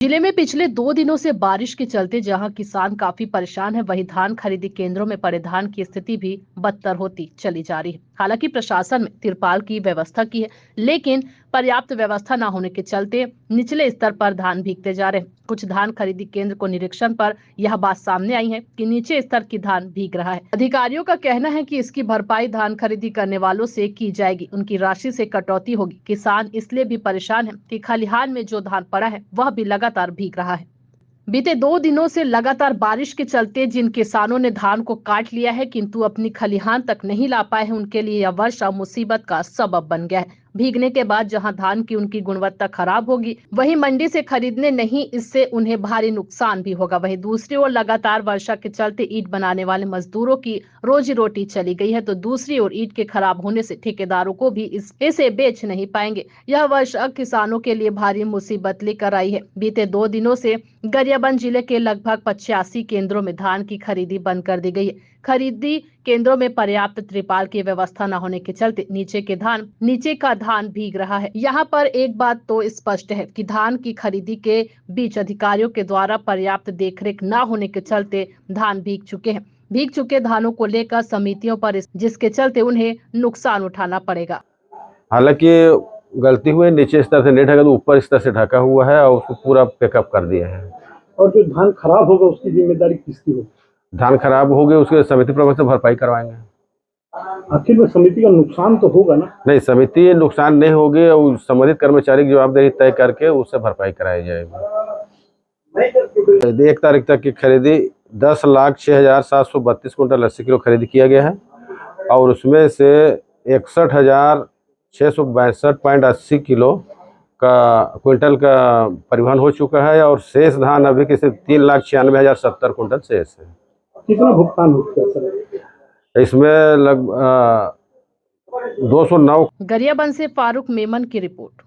जिले में पिछले 2 दिनों से बारिश के चलते जहां किसान काफी परेशान है, वहीं धान खरीदी केंद्रों में पड़े धान की स्थिति भी बदतर होती चली जा रही है। हालांकि प्रशासन ने तिरपाल की व्यवस्था की है, लेकिन पर्याप्त व्यवस्था न होने के चलते निचले स्तर पर धान भीगते जा रहे हैं। कुछ धान खरीदी केंद्र को निरीक्षण पर यह बात सामने आई है कि नीचे स्तर की धान भीग रहा है। अधिकारियों का कहना है कि इसकी भरपाई धान खरीदी करने वालों से की जाएगी, उनकी राशि से कटौती होगी। किसान इसलिए भी परेशान है कि खलिहान में जो धान पड़ा है वह भी लगातार भीग रहा है। बीते 2 दिनों से लगातार बारिश के चलते जिन किसानों ने धान को काट लिया है किंतु अपनी खलिहान तक नहीं ला पाए हैं, उनके लिए यह वर्षा मुसीबत का सबब बन गया है। भीगने के बाद जहां धान की उनकी गुणवत्ता खराब होगी, वहीं मंडी से खरीदने नहीं, इससे उन्हें भारी नुकसान भी होगा। वहीं दूसरी ओर लगातार वर्षा के चलते ईंट बनाने वाले मजदूरों की रोजी रोटी चली गई है, तो दूसरी ओर ईंट के खराब होने से ठेकेदारों को भी इसे बेच नहीं पाएंगे। यह वर्षा किसानों के लिए भारी मुसीबत लेकर आई है। बीते 2 दिनों से गरियाबंद जिले के लगभग 85 केंद्रों में धान की खरीदी बंद कर दी गई है। खरीदी केंद्रों में पर्याप्त त्रिपाल की व्यवस्था न होने के चलते नीचे का धान भीग रहा है। यहाँ पर एक बात तो स्पष्ट है कि धान की खरीदी के बीच अधिकारियों के द्वारा पर्याप्त देखरेख न होने के चलते धान भीग चुके हैं। भीग चुके धानों को लेकर समितियों पर जिसके चलते उन्हें नुकसान उठाना पड़ेगा। हालांकि गलती हुई, नीचे स्तर से नहीं ढका तो ऊपर स्तर से ढका हुआ है और उसको पूरा पैकअप कर दिया है। और जो धान खराब होगा उसकी जिम्मेदारी किसकी होगी? धान खराब हो गए उसके समिति प्रबंध से भरपाई करवाएंगे। आखिर में समिति का नुकसान तो होगा ना? नहीं, समिति नुकसान नहीं होगी और संबंधित कर्मचारी की जवाबदेही तय करके उससे भरपाई कराई जाएगी। 1 तारीख तक की खरीदी 10,06,732 कुंटल 80 किलो खरीदी किया गया है और उसमें से 61,662.80 किलो का क्विंटल का परिवहन हो चुका है और शेष धान अभी के 3,96,070 कुंटल शेष है। कितना भुगतान हो चुका सर? इसमें लगभग 209। गरियाबंद से फारूक मेमन की रिपोर्ट।